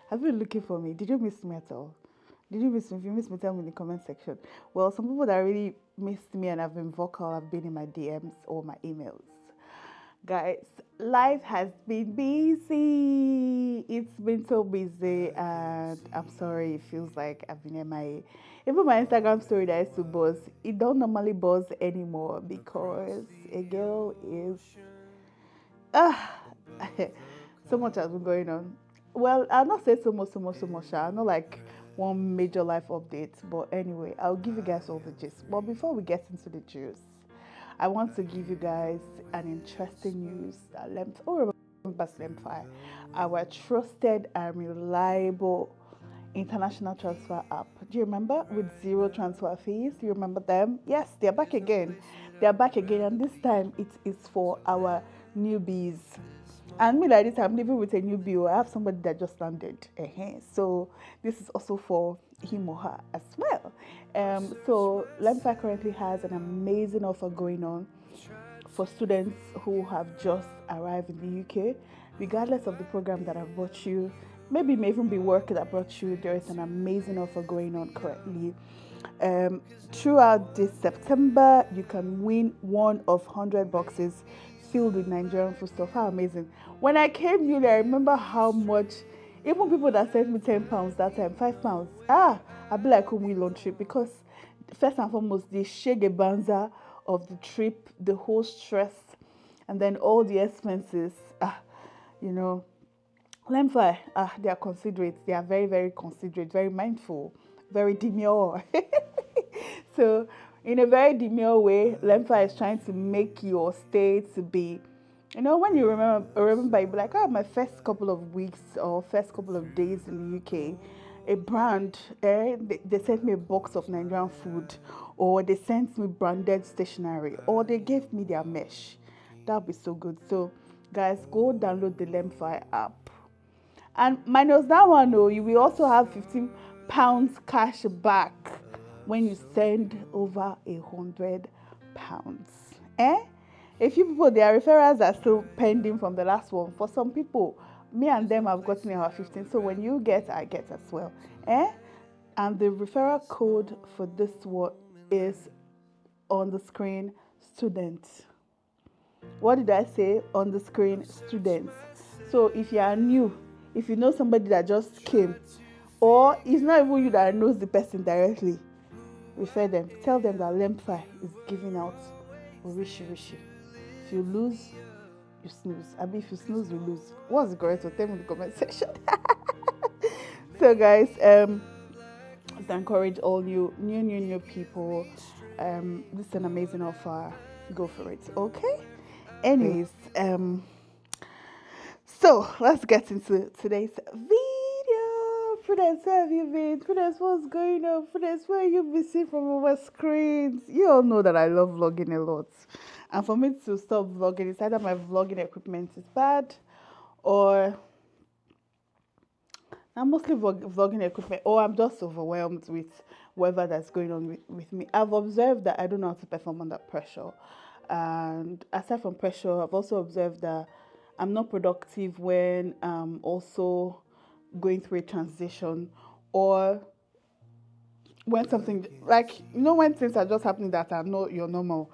Have you been looking for me? Did you miss me at all? Did you miss me? If you missed me, tell me in the comment section. Well, some people that really missed me and have been vocal have been in my DMs or my emails. Guys, life has been busy. It's been so busy, and I'm sorry. It feels like I've been MIA. Even my Instagram story that I used to buzz, it don't normally buzz anymore because a girl is ah so much has been going on. Well, I'll not say so much. Not like one major life update, but anyway, I'll give you guys all the gist. But before we get into the juice, I want to give you guys an interesting news that remembers LemFi, our trusted and reliable international transfer app. Do you remember with zero transfer fees? Do you remember them? Yes, they're back again. They're back again, and this time it is for our newbies. And me like this, I'm living with a newbie. I have somebody that just landed. So this is also for him or her as well. So LemFi currently has an amazing offer going on for students who have just arrived in the UK, regardless of the program that have brought you. Maybe it may even be work that brought you. There is an amazing offer going on currently. Throughout this September, you can win one of 100 boxes filled with Nigerian food stuff. How amazing! When I came here, I remember how much. Even people that sent me £10 that time, £5. I be like home long trip because first and foremost, the shege banza of the trip, the whole stress, and then all the expenses. You know, LemFi, they are considerate. They are very, very considerate, very mindful, very demure. So, in a very demure way, LemFi is trying to make your stay to be, when you remember, you be like, my first couple of weeks or first couple of days in the UK, a brand, they sent me a box of Nigerian food, or they sent me branded stationery, or they gave me their mesh. That'll be so good. So, guys, go download the LemFi app. And minus that one, you will also have £15 cash back when you send over £100. A few people, their referrals are still pending from the last one. For some people, me and them have gotten our 15. So when you get, I get as well. And the referral code for this one is on the screen, students. What did I say? On the screen, students. So if you are new, if you know somebody that just came, or it's not even you that knows the person directly, refer them. Tell them that LemFi is giving out Rishi. If you lose, you snooze. I mean, if you snooze, you lose. What's the correct one? Tell me in the comment section. So, guys, to encourage all new people, this is an amazing offer. Go for it, okay? Anyways, so let's get into today's video. Prudence, where have you been? Prudence, what's going on? Prudence, where you missing from our screens? You all know that I love vlogging a lot. And for me to stop vlogging, it's either my vlogging equipment is bad, or I'm mostly vlogging equipment, or I'm just overwhelmed with whatever that's going on with me. I've observed that I don't know how to perform under pressure. And aside from pressure, I've also observed that I'm not productive when I'm also going through a transition, or when something like, when things are just happening that are not your normal.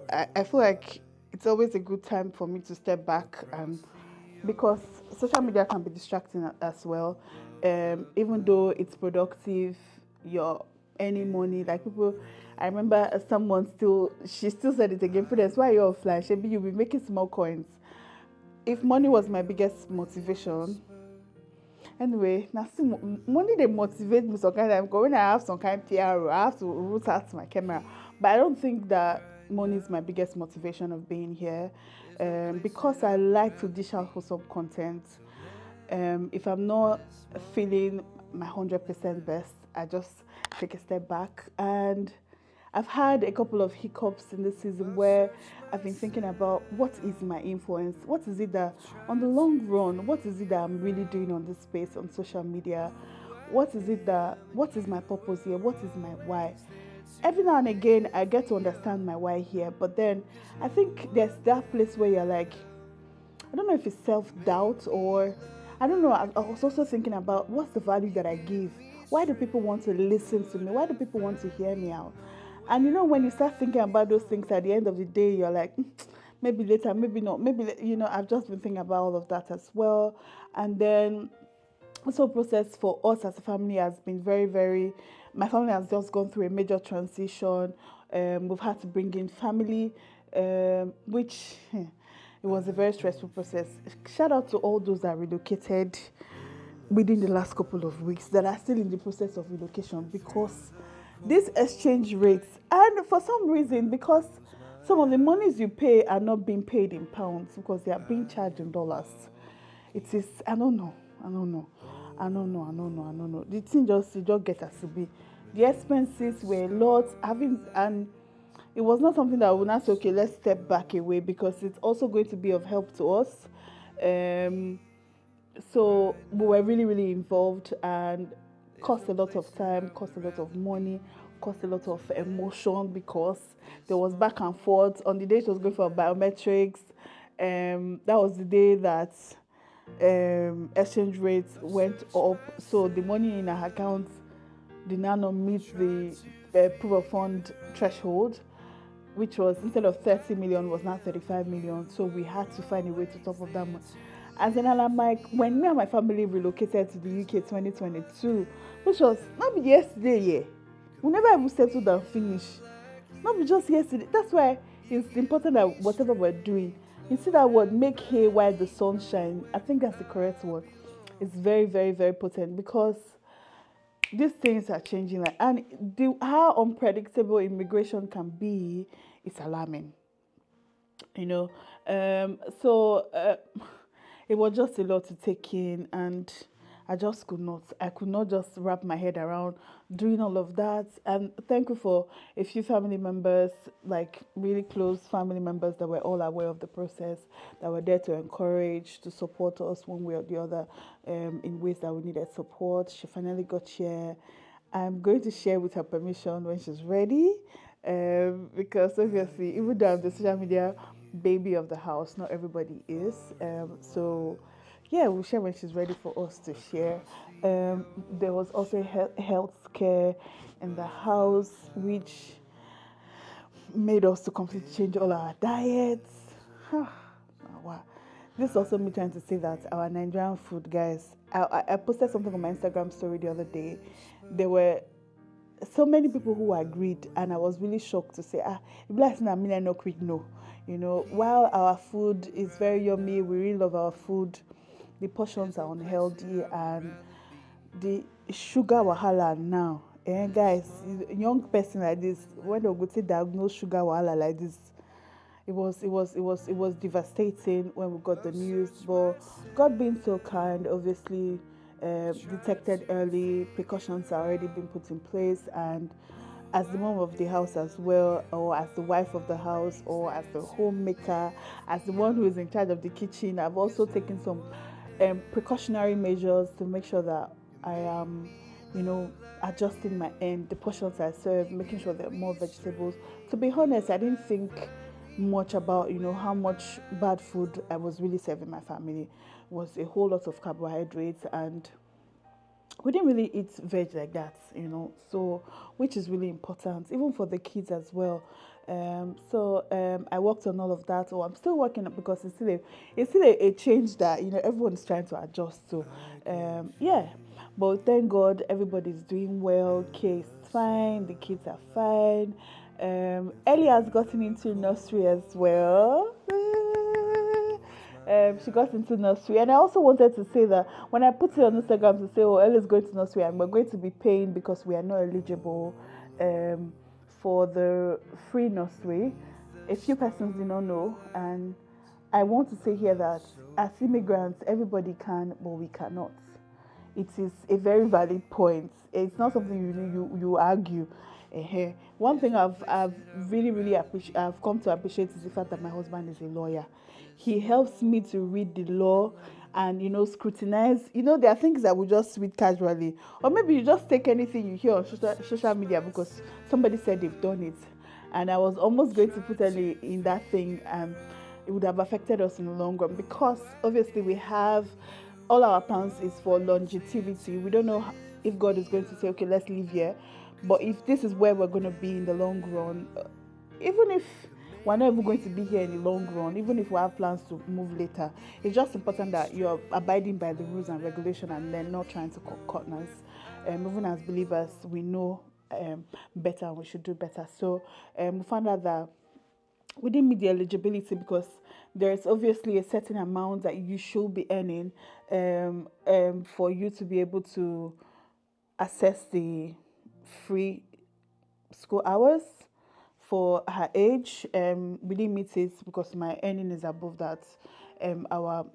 I feel like it's always a good time for me to step back, because social media can be distracting as well. Even though it's productive, you're earning money. Like people, I remember someone she still said it again. Prudence, why are you offline? Shebi, you'll be making small coins. If money was my biggest motivation, anyway, now see, money they motivate me some kind of time. When I have some kind of PR, I have to root out my camera. But I don't think that money is my biggest motivation of being here, because I like to dish out for some content. If I'm not feeling my 100% best, I just take a step back. And I've had a couple of hiccups in this season where I've been thinking about what is my influence, what is it that, on the long run, what is it that I'm really doing on this space on social media, what is my purpose here, what is my why. Every now and again, I get to understand my why here, but then I think there's that place where you're like, I don't know if it's self-doubt, or I don't know. I was also thinking about what's the value that I give. Why do people want to listen to me? Why do people want to hear me out? And when you start thinking about those things, at the end of the day, you're like, maybe later, maybe not, maybe I've just been thinking about all of that as well. And then also process for us as a family has been very, very. My family has just gone through a major transition. We've had to bring in family, which it was a very stressful process. Shout out to all those that relocated within the last couple of weeks that are still in the process of relocation, because these exchange rates, and for some reason, because some of the monies you pay are not being paid in pounds because they are being charged in dollars. It is, I don't know. The thing it just gets as to be. The expenses were a lot, and it was not something that I would not say, okay, let's step back away, because it's also going to be of help to us. So we were really, really involved, and cost a lot of time, cost a lot of money, cost a lot of emotion, because there was back and forth. On the day she was going for biometrics, that was the day that exchange rates went up. So the money in our account did not meet the proof of fund threshold, which was, instead of 30 million, was now 35 million. So we had to find a way to top of that money. As an like, when me and my family relocated to the UK 2022, which was not yesterday, yeah. We never even settled and finished. Not just yesterday. That's why it's important that whatever we're doing, you see that word, make hay while the sun shines. I think that's the correct word. It's very, very, very potent, because these things are changing, and how unpredictable immigration can be is alarming. So it was just a lot to take in, and I could not just wrap my head around doing all of that. And thankful for a few family members, like really close family members, that were all aware of the process, that were there to encourage, to support us one way or the other, in ways that we needed support. She finally got here. I'm going to share with her permission when she's ready, because obviously, even though I'm the social media baby of the house, not everybody is. So yeah, we'll share when she's ready for us to share. There was also health care in the house, which made us to completely change all our diets. Wow. This is also me trying to say that our Nigerian food, guys. I posted something on my Instagram story the other day. There were so many people who agreed, and I was really shocked to say, bless me, I no quick no. While our food is very yummy, we really love our food, the portions are unhealthy, and the sugar wahala now. Guys, young person like this, when they go to diagnose sugar wahala like this, it was devastating when we got the news. But God being so kind, obviously, detected early, precautions are already been put in place, and as the mom of the house as well, or as the wife of the house, or as the homemaker, as the one who is in charge of the kitchen, I've also taken some precautionary measures to make sure that I am, adjusting my end, the portions I serve, making sure there are more vegetables. To be honest, I didn't think much about, how much bad food I was really serving my family. It was a whole lot of carbohydrates, and we didn't really eat veg like that, so, which is really important, even for the kids as well. I worked on all of that. I'm still working, because it's still a change that everyone is trying to adjust to. Yeah, but thank God everybody's doing well. Kay is fine, the kids are fine. Ellie has gotten into nursery as well. She got into nursery, and I also wanted to say that when I put it on Instagram to say, Ellie's going to nursery, and we're going to be paying because we are not eligible for the free nursery. A few persons did not know, and I want to say here that as immigrants, everybody can, but we cannot. It is a very valid point. It's not something you argue. One thing I've really, really I've come to appreciate is the fact that my husband is a lawyer. He helps me to read the law and scrutinize. There are things that we just read casually, or maybe you just take anything you hear on social media because somebody said they've done it. And I was almost going to put Ellie in that thing, and it would have affected us in the long run, because obviously we have all our plans is for longevity. We don't know if God is going to say, okay, let's live here. But if this is where we're going to be in the long run, even if we're not even going to be here in the long run, even if we have plans to move later, it's just important that you're abiding by the rules and regulation and then not trying to cut corners. Even as believers, we know better and we should do better. So we found out that we didn't meet the eligibility because there's obviously a certain amount that you should be earning for you to be able to access the free school hours for her age. We didn't meet it because my earning is above that. Our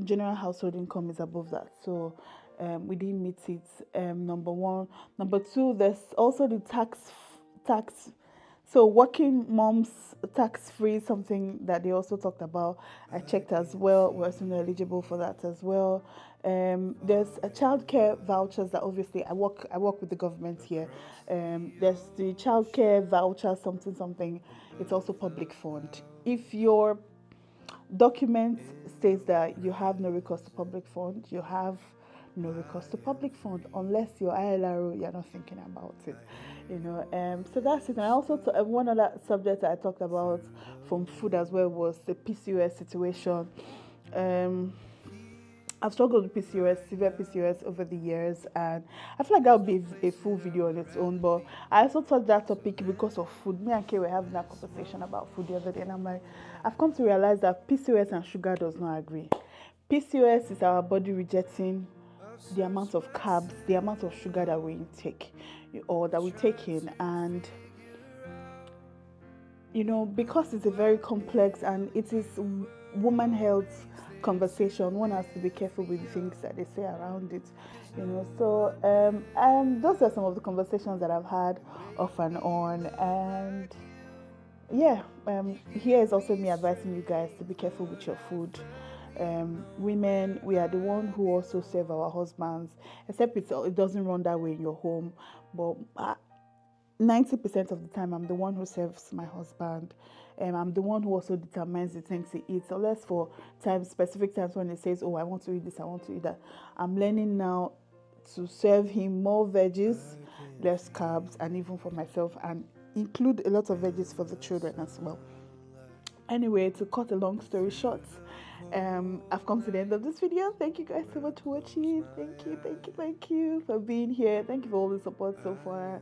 general household income is above that. So we didn't meet it. Number one. Number two, there's also the tax. So working moms tax free, something that they also talked about. I checked as well. We're also eligible for that as well. There's a childcare vouchers that obviously I work with the government here. There's the childcare voucher something. It's also public fund. If your document states that you have no recourse to public fund, you have no recourse to public fund unless you're ILRO, you're not thinking about it, so that's it. And I also one other subject that I talked about from food as well was the PCOS situation. I've struggled with PCOS, severe PCOS over the years, and I feel like that would be a full video on its own. But I also thought that topic because of food. Me and Kay were having that conversation about food the other day, and I'm like, I've come to realize that PCOS and sugar does not agree. PCOS is our body rejecting the amount of carbs, the amount of sugar that we intake or that we take in, and because it's a very complex and it is woman health conversation, one has to be careful with the things that they say around it, so those are some of the conversations that I've had off and on. And here is also me advising you guys to be careful with your food. Women, we are the one who also serve our husbands, except it doesn't run that way in your home, but 90% of the time I'm the one who serves my husband. I'm the one who also determines the things he eats, unless for specific times when he says, oh, I want to eat this, I want to eat that. I'm learning now to serve him more veggies, less carbs, and even for myself, and include a lot of veggies for the children as well. Anyway, to cut a long story short, I've come to the end of this video. Thank you guys so much for watching. Thank you for being here. Thank you for all the support so far.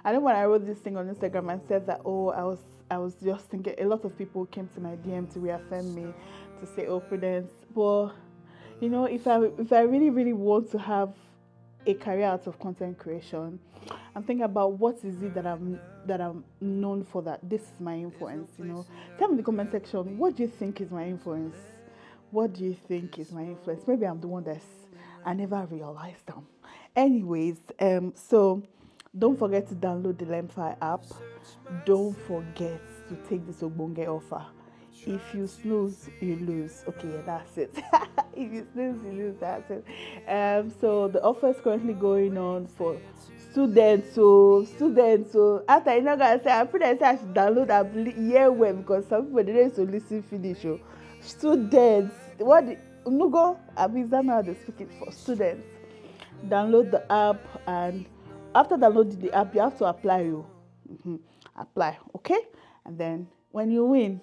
I know when I wrote this thing on Instagram and said that, I was just thinking, a lot of people came to my DM to reaffirm me, to say, oh, Prudence. But if I really, really want to have a career out of content creation, I'm thinking about what is it that I'm known for, that this is my influence. Tell me in the comment section, what do you think is my influence? What do you think is my influence? Maybe I'm the one I never realized them. Anyways, so don't forget to download the LemFi app. Don't forget to take this Ogbonge offer. If you snooze, you lose. Okay, that's it. If you snooze, you lose. That's it. So the offer is currently going on for students. So after you're not gonna say, I'm pretty sure I should download app well, because some people they don't to listen finish. So students, Nugo? Is that how they speak it for students? Download the app, and after downloading the app, you have to apply. Apply, okay? And then when you win,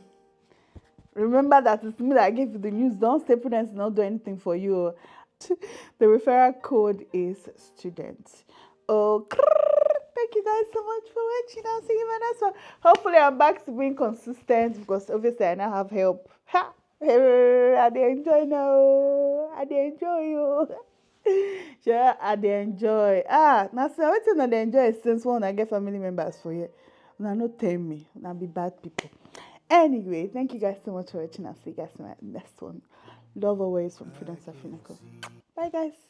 remember that it's me that gave you the news. Don't say Prudence not do anything for you. The referral code is student. Oh, thank you guys so much for watching. I'll see you in my next one. Hopefully, I'm back to being consistent, because obviously I now have help. I enjoy now. I enjoy you. Sure, I enjoy. Now so everything I enjoy since when I get family members for you. Now not tell me. Now be bad people. Anyway, thank you guys so much for watching. I'll see you guys in my next one. Love always from Prudence Apinoko. Bye guys.